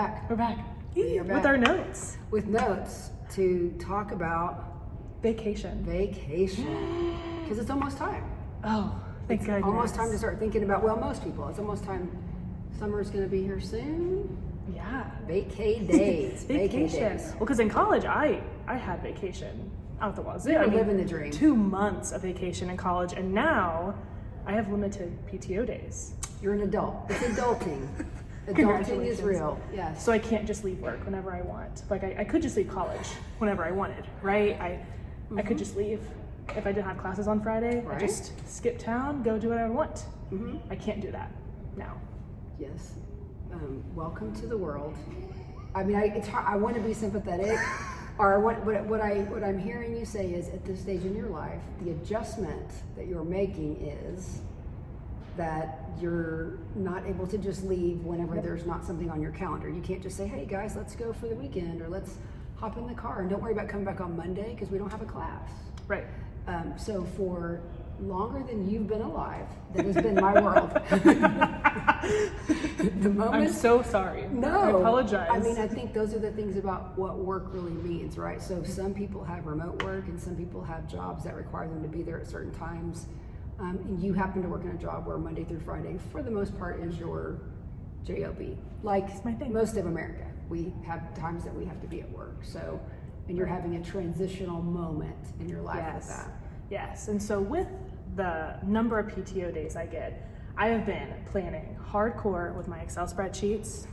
back. We're back. You're back. With our notes. With notes to talk about Vacation. Because it's almost time. Oh, thank goodness. Almost time to start thinking about, well, most people, it's almost time. Summer's going to be here soon. Yeah. Vacay days. Vacation. Well, because in college, I had vacation out the wazoo. You're living the dream. 2 months of vacation in college, and now I have limited PTO days. You're an adult. It's adulting. Adulting is real. Yes. So I can't just leave work whenever I want. Like I could just leave college whenever I wanted, right? I could just leave if I didn't have classes on Friday. Right. I just skip town, go do what I want. Mm-hmm. I can't do that now. Yes. Welcome to the world. I mean, it's hard. I want to be sympathetic, or what I'm hearing you say is, at this stage in your life, the adjustment that you're making is that you're not able to just leave whenever there's not something on your calendar. You can't just say, hey guys, let's go for the weekend, or let's hop in the car, and don't worry about coming back on Monday because we don't have a class. Right. So for longer than you've been alive, that has been my world. The moment, I'm so sorry. no, I apologize. I mean, I think those are the things about what work really means, right? So some people have remote work, and some people have jobs that require them to be there at certain times. And you happen to work in a job where Monday through Friday, for the most part, is your job. Like my thing. Most of America, we have times that we have to be at work. So, and you're having a transitional moment in your life with that. Yes, and so with the number of PTO days I get, I have been planning hardcore with my Excel spreadsheets,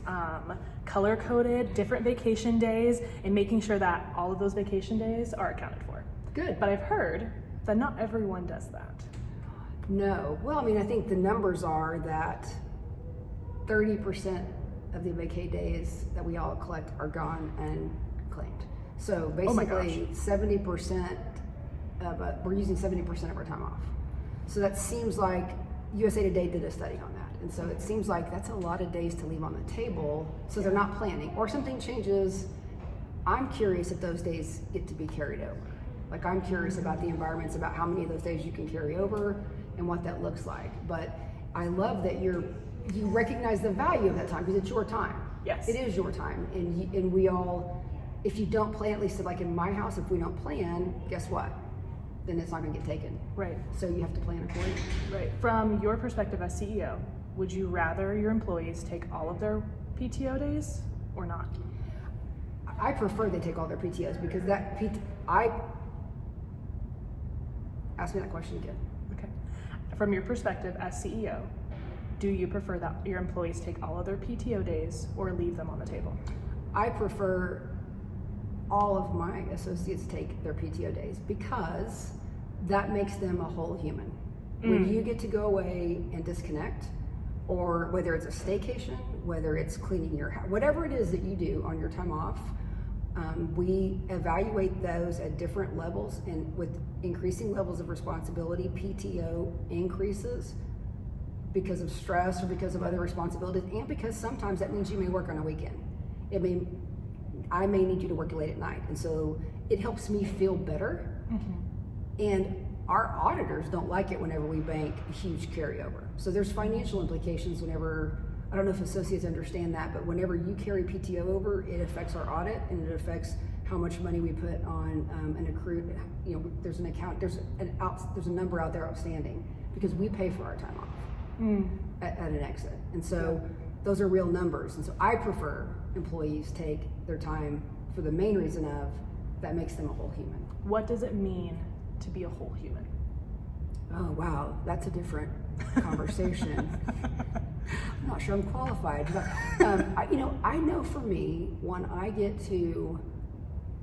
color-coded different vacation days, and making sure that all of those vacation days are accounted for. Good. But I've heard that not everyone does that. No. Well, I mean, I think the numbers are that 30% of the vacay days that we all collect are gone and claimed. So basically 70% of we're using 70% of our time off. So that seems like USA Today did a study on that. And so it seems like that's a lot of days to leave on the table. So they're not planning, or something changes. I'm curious if those days get to be carried over. Like, I'm curious about the environments, about how many of those days you can carry over and what that looks like. But I love that you recognize the value of that time, because it's your time. Yes. It is your time. And we all, if you don't plan, at least like in my house, if we don't plan, guess what? Then it's not going to get taken. Right. So you have to plan accordingly. Right. From your perspective as CEO, would you rather your employees take all of their PTO days or not? I prefer they take all their PTOs, because ask me that question again. Okay. From your perspective as CEO, do you prefer that your employees take all of their PTO days or leave them on the table? I prefer all of my associates take their PTO days, because that makes them a whole human. When you get to go away and disconnect, or whether it's a staycation, whether it's cleaning your house, whatever it is that you do on your time off, we evaluate those at different levels, and with increasing levels of responsibility, PTO increases because of stress or because of other responsibilities, and because sometimes that means you may work on a weekend. I may need you to work late at night, and so it helps me feel better. And our auditors don't like it whenever we bank a huge carryover. So there's financial implications whenever, I don't know if associates understand that, but whenever you carry PTO over, it affects our audit, and it affects how much money we put on an accrued, there's an account, there's a number out there outstanding, because we pay for our time off at an exit. And so those are real numbers. And so I prefer employees take their time for the main reason of that makes them a whole human. What does it mean to be a whole human? Oh, wow, that's a different conversation. I'm not sure I'm qualified, but I know for me, when I get to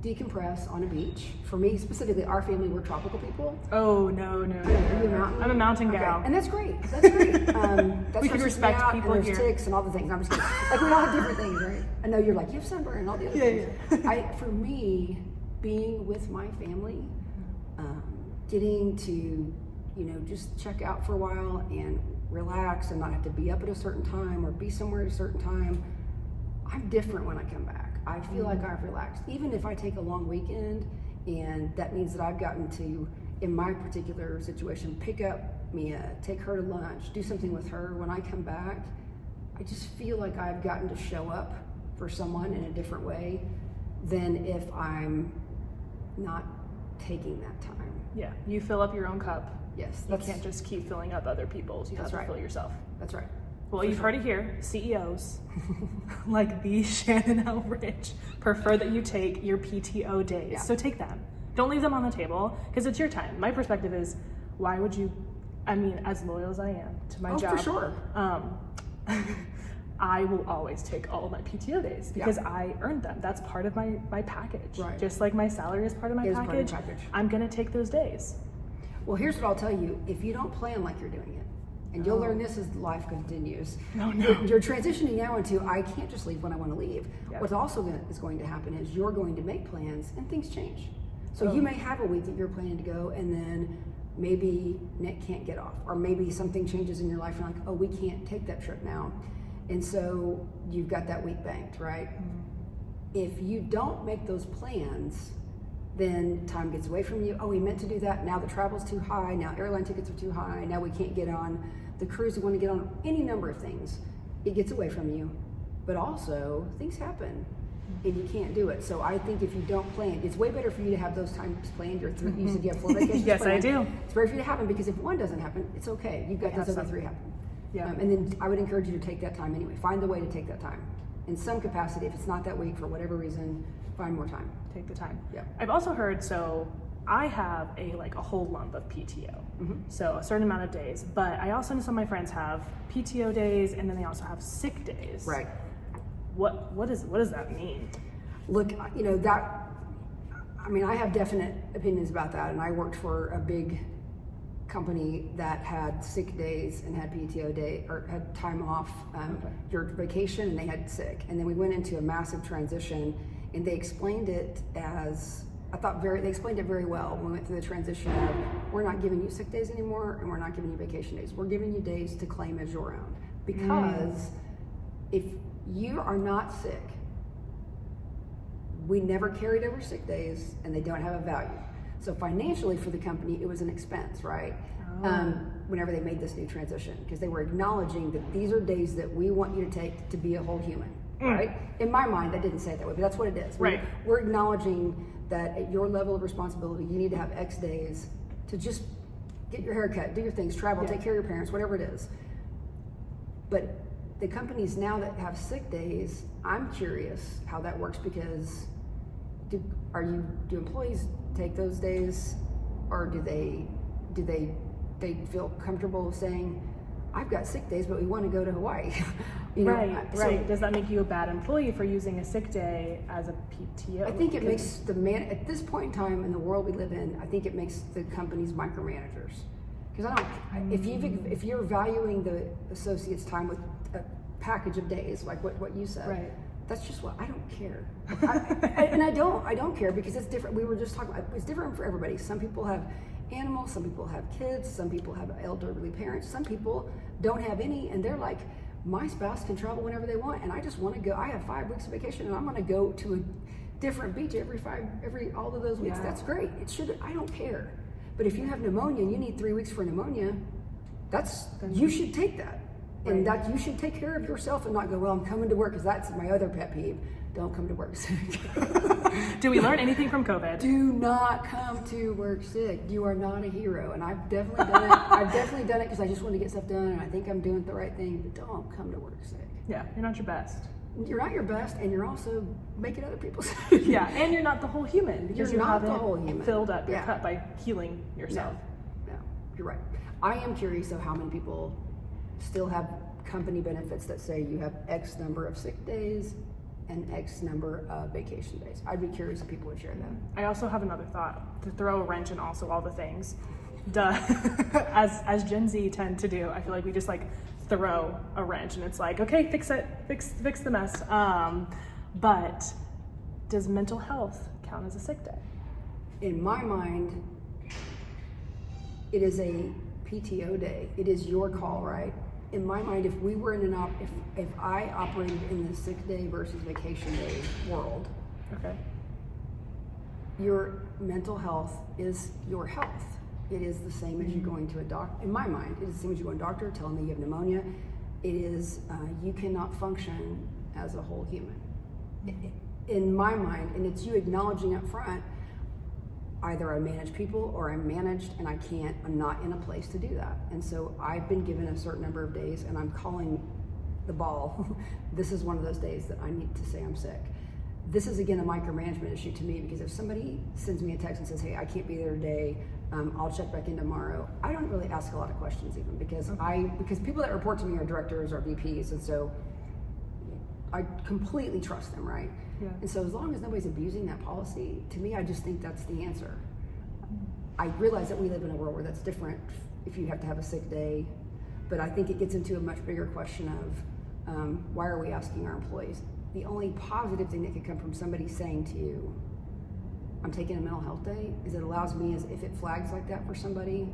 decompress on a beach, for me specifically, our family, we're tropical people. Oh, no. Are you a mountain? I'm a mountain gal. And that's great. That's great. That we can respect people and here. There's ticks and all the things. I'm just kidding. Like, we all have different things, right? I know you're like, you have sunburn and all the other things. For me, being with my family, getting to, just check out for a while and relax and not have to be up at a certain time or be somewhere at a certain time. I'm different when I come back. I feel like I've relaxed. Even if I take a long weekend, and that means that I've gotten to, in my particular situation, pick up Mia, take her to lunch, do something with her. When I come back, I just feel like I've gotten to show up for someone in a different way than if I'm not taking that time. Yeah, you fill up your own cup. Yes, You can't just keep filling up other people's. You have That's to right. fill yourself. That's right. Well, For you've sure. heard it here. CEOs, like the Shannon L. Rich, prefer that you take your PTO days. Yeah. So take them. Don't leave them on the table because it's your time. My perspective is, why would you? I mean, as loyal as I am to my job, for sure. I will always take all of my PTO days because I earned them. That's part of my package. Right. Just like my salary is part of my It is part of package, the package. I'm going to take those days. Well, here's what I'll tell you. If you don't plan like you're doing it, and you'll learn this as life continues. No. You're transitioning now into, I can't just leave when I want to leave. Yeah. What's also is going to happen is you're going to make plans and things change. So you may have a week that you're planning to go, and then maybe Nick can't get off, or maybe something changes in your life and you're like, oh, we can't take that trip now. And so you've got that week banked, right? If you don't make those plans, then time gets away from you. Oh, we meant to do that. Now the travel's too high. Now airline tickets are too high. Now we can't get on the cruise we want to get on. Any number of things. It gets away from you. But also, things happen and you can't do it. So I think if you don't plan, it's way better for you to have those times planned. You said you have 4 vacations Yes, planned. I do. It's better for you to have them because if one doesn't happen, it's okay. You've got Have those other some. 3 happen. Yeah. And then I would encourage you to take that time anyway. Find the way to take that time. In some capacity, if it's not that week for whatever reason, find more time. Take the time. Yeah. I've also heard, so I have a whole lump of PTO, so a certain amount of days, but I also know some of my friends have PTO days and then they also have sick days. Right. What does that mean? Look, I have definite opinions about that, and I worked for a big company that had sick days and had PTO day, or had time off, your vacation, and they had sick. And then we went into a massive transition, and they explained it as, they explained it very well when we went through the transition of, we're not giving you sick days anymore, and we're not giving you vacation days. We're giving you days to claim as your own. Because if you are not sick, we never carried over sick days, and they don't have a value. So financially for the company, it was an expense, right? Whenever they made this new transition, because they were acknowledging that these are days that we want you to take to be a whole human, right? In my mind, I didn't say it that way, but that's what it is. Right. We're acknowledging that at your level of responsibility, you need to have X days to just get your hair cut, do your things, travel, take care of your parents, whatever it is. But the companies now that have sick days, I'm curious how that works, because do employees take those days, or do they feel comfortable saying, I've got sick days, but we want to go to Hawaii? Right. So Does that make you a bad employee for using a sick day as a PTO? I think it makes at this point in time in the world we live in, I think it makes the companies micromanagers. Because if you're valuing the associates' time with a package of days, like what you said, right. That's just what I don't care. I don't care, because it's different. We were just talking about, it's different for everybody. Some people have animals, some people have kids, some people have elderly parents, some people don't have any, and they're like, my spouse can travel whenever they want, and I just want to go. I have 5 weeks of vacation, and I'm going to go to a different beach every all of those weeks. Yeah. That's great. I don't care. But if you have pneumonia and you need 3 weeks for pneumonia, you should take that. And that you should take care of yourself and not go, well, I'm coming to work, because that's my other pet peeve. Don't come to work sick. Do we learn anything from COVID? Do not come to work sick. You are not a hero. And I've definitely done it. I've definitely done it because I just want to get stuff done, and I think I'm doing the right thing. But don't come to work sick. Yeah, you're not your best. You're not your best, and you're also making other people sick. Yeah, and you're not the whole human, because You're you not the haven't whole human. filled up your Yeah. cup by healing yourself. No, you're right. I am curious though how many people still have company benefits that say you have X number of sick days and X number of vacation days. I'd be curious if people would share that. I also have another thought, to throw a wrench in also all the things. Duh. as Gen Z tend to do, I feel like we just throw a wrench and it's like, okay, fix it, fix the mess. But does mental health count as a sick day? In my mind, it is a PTO day. It is your call, right? In my mind, if we were in if I operated in the sick day versus vacation day world, Okay. your mental health is your health. It is the same as you going to a doctor. In my mind, it is the same as you going to a doctor telling me you have pneumonia. It is, you cannot function as a whole human. in my mind, and it's you acknowledging up front, either I manage people or I'm managed and I'm not in a place to do that. And so I've been given a certain number of days and I'm calling the ball. This is one of those days that I need to say I'm sick. This is again a micromanagement issue to me, because if somebody sends me a text and says, hey, I can't be there today, I'll check back in tomorrow, I don't really ask a lot of questions even, because because people that report to me are directors or VPs, and so I completely trust them, right? Yeah. And so as long as nobody's abusing that policy, to me, I just think that's the answer. I realize that we live in a world where that's different if you have to have a sick day, but I think it gets into a much bigger question of why are we asking our employees? The only positive thing that could come from somebody saying to you, I'm taking a mental health day, is it allows me, as if it flags like that for somebody,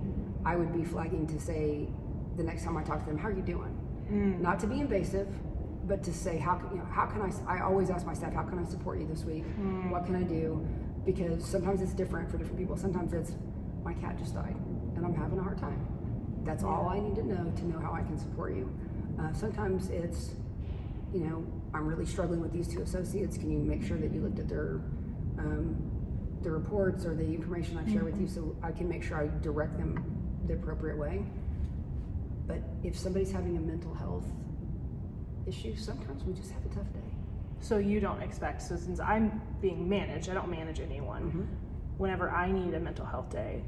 I would be flagging to say the next time I talk to them, how are you doing? Not to be invasive, but to say, how can I always ask my staff, how can I support you this week? What can I do? Because sometimes it's different for different people. Sometimes it's, my cat just died and I'm having a hard time. That's all I need to know how I can support you. Sometimes it's, I'm really struggling with these 2 associates. Can you make sure that you looked at their reports or the information I've shared with you, so I can make sure I direct them the appropriate way? But if somebody's having a mental health issue, sometimes we just have a tough day. So you don't expect, so since I'm being managed, I don't manage anyone, whenever I need a mental health day,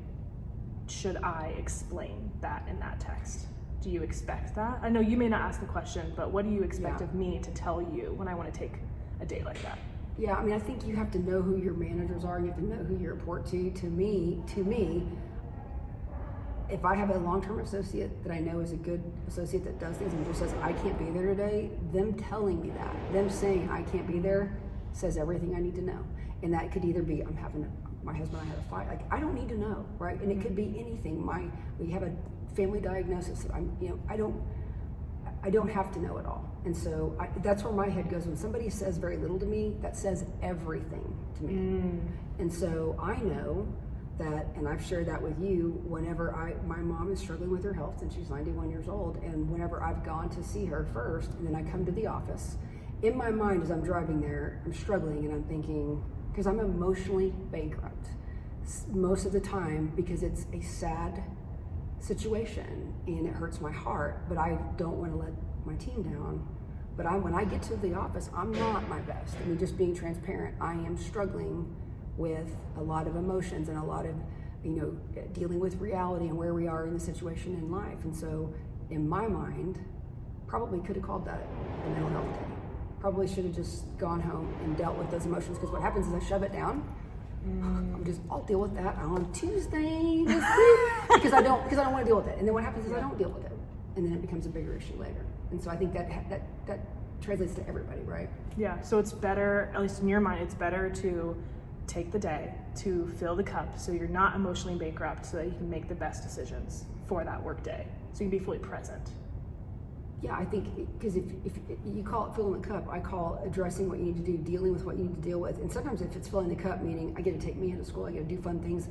should I explain that in that text? Do you expect that? I know you may not ask the question, but what do you expect of me to tell you when I want to take a day like that? Yeah, I think you have to know who your managers are. You have to know who you report to. To me, if I have a long-term associate that I know is a good associate that does things and just says, I can't be there today, them telling me that, them saying I can't be there, says everything I need to know. And that could either be, my husband and I had a fight. I don't need to know, right? And it could be anything. We have a family diagnosis that I don't have to know it all. And so that's where my head goes. When somebody says very little to me, that says everything to me. And so I know that, and I've shared that with you, whenever my mom is struggling with her health and she's 91 years old, and whenever I've gone to see her first and then I come to the office, in my mind as I'm driving there, I'm struggling and I'm thinking, because I'm emotionally bankrupt most of the time, because it's a sad situation and it hurts my heart, but I don't want to let my team down. But when I get to the office, I'm not my best. Just being transparent, I am struggling with a lot of emotions and a lot of, dealing with reality and where we are in the situation in life. And so in my mind, probably could have called that a mental health day. Probably should have just gone home and dealt with those emotions, because what happens is I shove it down. I'll deal with that on Tuesday this week, because I don't want to deal with it. And then what happens is I don't deal with it, and then it becomes a bigger issue later. And so I think that translates to everybody, right? Yeah. So it's better, at least in your mind, it's better to take the day to fill the cup so you're not emotionally bankrupt, so that you can make the best decisions for that work day, so you can be fully present. Yeah, I think, because if you call it filling the cup, I call addressing what you need to do, dealing with what you need to deal with. And sometimes if it's filling the cup, meaning I get to take me into school, I get to do fun things,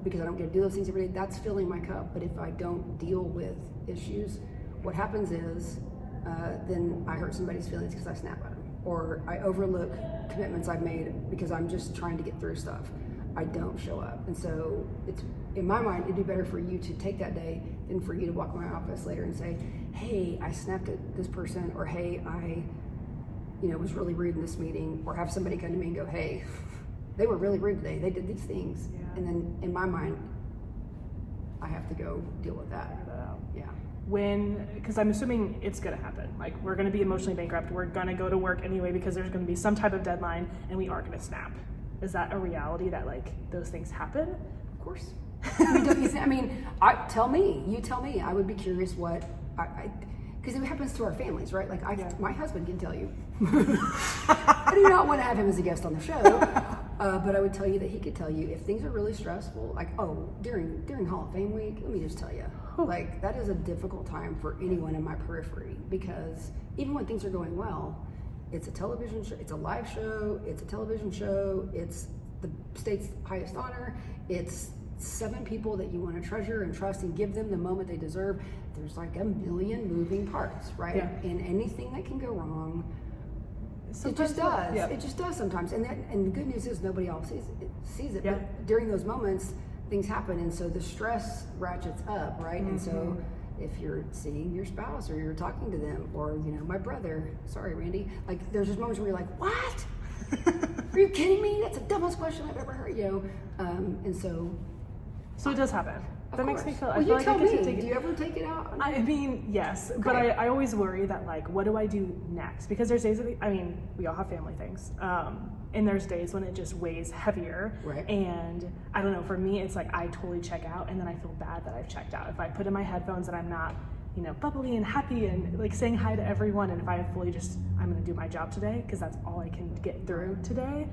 because I don't get to do those things every day, that's filling my cup. But if I don't deal with issues, what happens is then I hurt somebody's feelings because I snap at them, or I overlook commitments I've made because I'm just trying to get through stuff. I don't show up. And so it's, in my mind, it'd be better for you to take that day than for you to walk in my office later and say, hey, I snapped at this person, or hey, I was really rude in this meeting, or have somebody come to me and go, hey, they were really rude today, they did these things. Yeah. And then in my mind, I have to go deal with that. Figure that out. Yeah. Because I'm assuming it's going to happen. Like, we're going to be emotionally bankrupt. We're going to go to work anyway because there's going to be some type of deadline, and we are going to snap. Is that a reality that, those things happen? Of course. Tell me. I would be curious what, because it happens to our families, right? My husband can tell you. I do not want to have him as a guest on the show, but I would tell you that he could tell you if things are really stressful, during Hall of Fame week, let me just tell you, that is a difficult time for anyone in my periphery, because even when things are going well, it's a television show, it's a live show, it's a television show, it's the state's highest honor, it's 7 people that you want to treasure and trust and give them the moment they deserve. There's a million moving parts, right? Yeah. And anything that can go wrong. It just does. It just does sometimes. And the good news is nobody else sees it. Yeah. But during those moments, things happen, and so the stress ratchets up, right? And so if you're seeing your spouse or you're talking to them, or my brother, sorry Randy, like there's just moments where you're like, what? Are you kidding me? That's the dumbest question I've ever heard. And so it does happen. That makes me feel. Well, I feel you tell like I me. take Do you ever take it out? I mean, yes, Okay. but I always worry that like, what do I do next? Because there's days we all have family things, and there's days when it just weighs heavier. Right. And I don't know. For me, it's like I totally check out, and then I feel bad that I've checked out. If I put in my headphones and I'm not, bubbly and happy and like saying hi to everyone, and if I fully I'm going to do my job today because that's all I can get through today.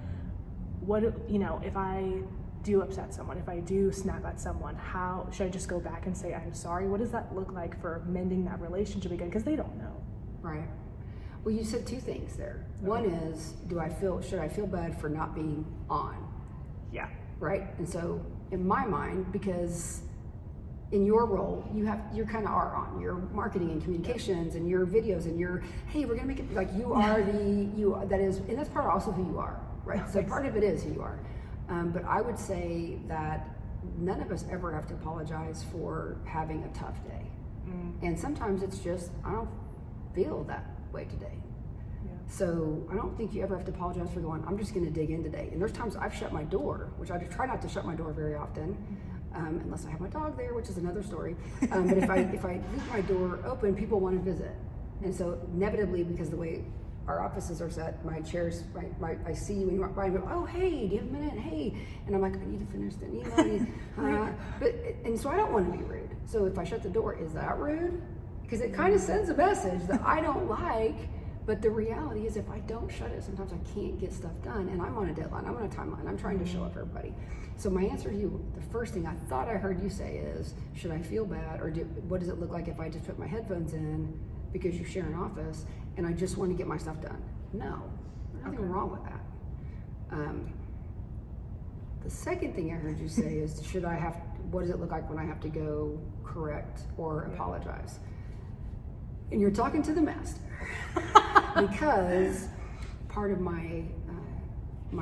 If I do upset someone, if I do snap at someone, how should I just go back and say I'm sorry? What does that look like for mending that relationship again? Because they don't know. Right. Well, you said two things there. Okay. One is, should I feel bad for not being on? Yeah. Right. And so in my mind, because in your role, you kind of are on your marketing and communications and your videos and hey, we're gonna make it like you are and that's part also who you are, right? So part of it is who you are. But I would say that none of us ever have to apologize for having a tough day. And sometimes it's just, I don't feel that way today. Yeah. So I don't think you ever have to apologize for going, I'm just going to dig in today. And there's times I've shut my door, which I try not to shut my door very often, unless I have my dog there, which is another story. But if I leave my door open, people want to visit. And so inevitably, because the way our offices are set, my chairs, I see you when you walk by and go, oh, hey, do you have a minute? Hey. And I'm like, I need to finish the email. And so I don't want to be rude. So if I shut the door, is that rude? Because it kind of sends a message that I don't like. But the reality is if I don't shut it, sometimes I can't get stuff done. And I'm on a deadline. I'm on a timeline. I'm trying to show up for everybody. So my answer to you, the first thing I thought I heard you say is, should I feel bad? Or what does it look like if I just put my headphones in because you share an office and I just want to get my stuff done? No, nothing wrong with that. The second thing I heard you say is, what does it look like when I have to go correct or apologize? And you're talking to the master. Because part of my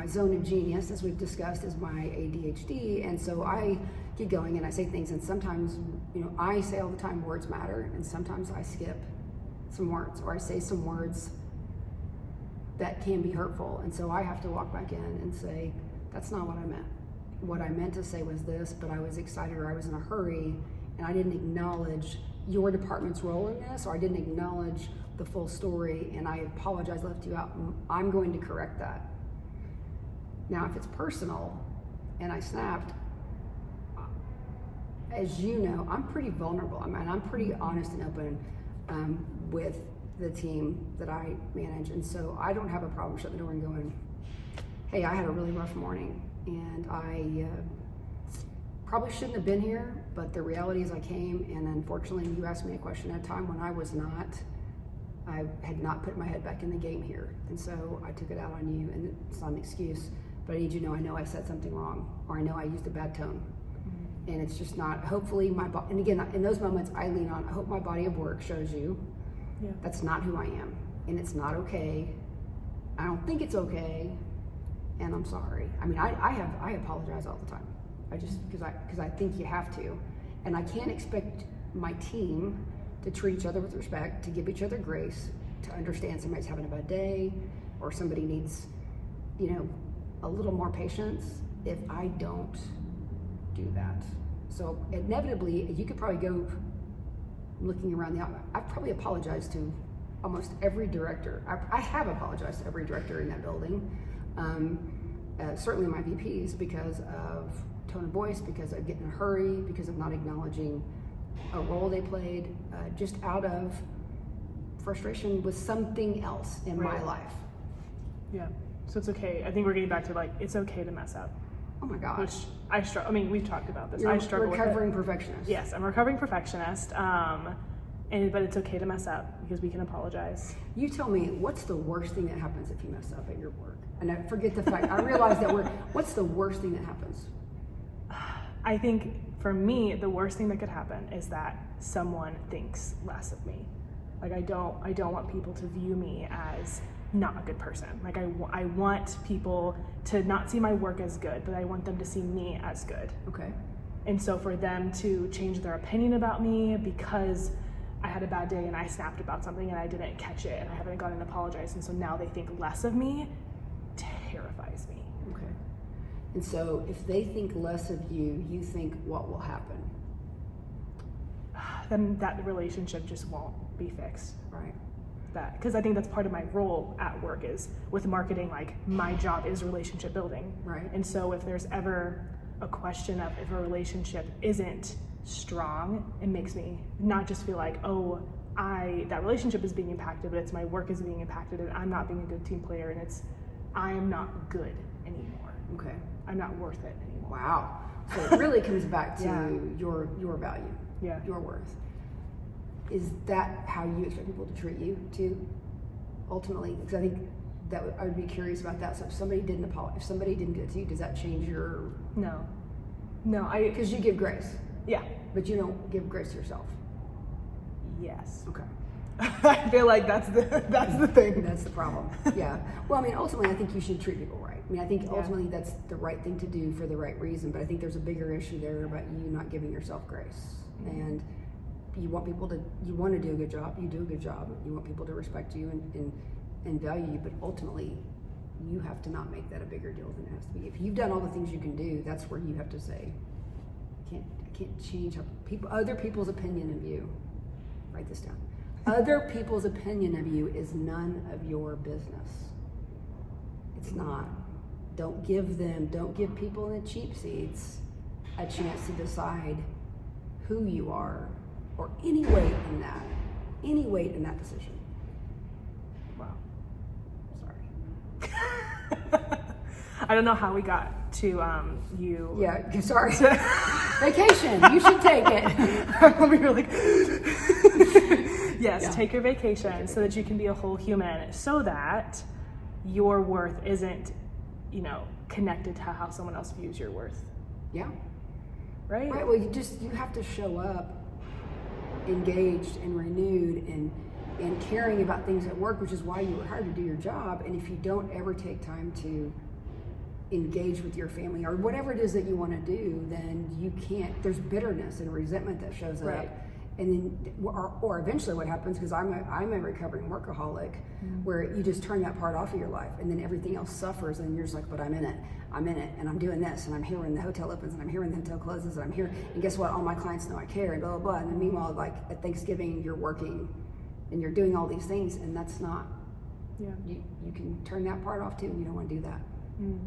zone of genius, as we've discussed, is my ADHD, and so I get going and I say things, and sometimes I say all the time words matter, and sometimes I skip some words, or I say some words that can be hurtful, and so I have to walk back in and say, that's not what I meant. What I meant to say was this, but I was excited, or I was in a hurry, and I didn't acknowledge your department's role in this, or I didn't acknowledge the full story, and I apologize, left you out. I'm going to correct that. Now, if it's personal and I snapped, as you know, I'm pretty vulnerable. I'm pretty honest and open with the team that I manage, and so I don't have a problem shutting the door and going, hey, I had a really rough morning, and I probably shouldn't have been here, but the reality is I came, and unfortunately you asked me a question at a time when I had not put my head back in the game here, and so I took it out on you, and it's not an excuse, but I need you to know I said something wrong, or I know I used a bad tone. And it's just not, hopefully and again, in those moments I lean on, I hope my body of work shows you that's not who I am, and it's not okay. I don't think it's okay, and I'm sorry. I mean, I apologize all the time. I just, because I think you have to, and I can't expect my team to treat each other with respect, to give each other grace, to understand somebody's having a bad day, or somebody needs, a little more patience if I don't do that. So inevitably, you could probably go looking around I've probably apologized to almost every director. I have apologized to every director in that building. Certainly my VPs, because of tone of voice, because of getting in a hurry, because of not acknowledging a role they played, just out of frustration with something else in my life. Yeah. So it's okay. I think we're getting back to it's okay to mess up. Oh my gosh. Which I struggle. I mean, we've talked about this. You're I struggle recovering with it. perfectionist. Yes, I'm a recovering perfectionist. But it's okay to mess up because we can apologize. You tell me, what's the worst thing that happens if you mess up at your work? And I forget the fact, I realize that what's the worst thing that happens? I think for me, the worst thing that could happen is that someone thinks less of me. I don't want people to view me as not a good person. Like I want people to not see my work as good, but I want them to see me as good. Okay. And so for them to change their opinion about me because I had a bad day and I snapped about something and I didn't catch it and I haven't gone and apologized, and so now they think less of me, terrifies me. Okay. And so if they think less of you, you think what will happen? Then that relationship just won't be fixed. Right. That, because I think that's part of my role at work is with marketing, like my job is relationship building. Right. And so if there's ever a question of if a relationship isn't strong, it makes me not just feel like, oh, that relationship is being impacted, but it's my work is being impacted and I'm not being a good team player, and it's I am not good anymore. Okay. I'm not worth it anymore. Wow. So it really comes back to Yeah. your value. Yeah. Your worth. Is that how you expect people to treat you too? Ultimately, because I think that I would be curious about that. So if somebody didn't if somebody didn't get to you, does that change your? No, Because you give grace, yeah, but you don't give grace to yourself. yes. Okay. I feel like that's the thing. That's the problem. Yeah. Well, I mean, ultimately, I think you should treat people right. I mean, I think Yeah. ultimately that's the right thing to do for the right reason. But I think there's a bigger issue there about you not giving yourself grace. And you want people to, you want to do a good job. You do a good job. You want people to respect you and value you. But ultimately, you have to not make that a bigger deal than it has to be. If you've done all the things you can do, that's where you have to say, I can't change other people's opinion of you. Write this down. Other people's opinion of you is none of your business. It's not. Don't give people in the cheap seats a chance to decide who you are or any weight in that decision. Wow. Sorry. I don't know how we got to you. Yeah, sorry. Vacation. You should take it. We were like, yes, Yeah. take your vacation so that you can be a whole human, so that your worth isn't, connected to how someone else views your worth. Yeah. Right? Right. Well, you have to show up engaged and renewed and caring about things at work, which is why you were hired to do your job. And if you don't ever take time to engage with your family or whatever it is that you want to do, then you can't. There's bitterness and resentment that shows Right. up. And then, or eventually what happens, because I'm a recovering workaholic, where you just turn that part off of your life, and then everything else suffers, and you're just like, but I'm in it, and I'm doing this, and I'm here when the hotel opens, and I'm here when the hotel closes, and I'm here, and guess what? All my clients know I care, and blah, blah, blah. And then meanwhile, like at Thanksgiving, you're working, and you're doing all these things, and that's not, Yeah. you can turn that part off too, and you don't want to do that.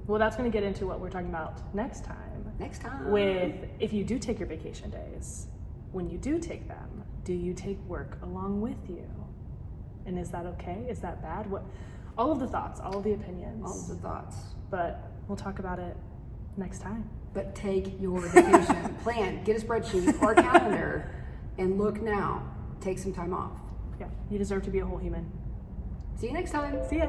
Well, that's going to get into what we're talking about next time. Next time. With if you do take your vacation days, when you do take them, do you take work along with you? And is that okay? Is that bad? What? All of the thoughts, all of the opinions. All of the thoughts. But we'll talk about it next time. But take your vacation. Plan. Get a spreadsheet or a calendar and look now. Take some time off. Yeah, you deserve to be a whole human. See you next time. See ya.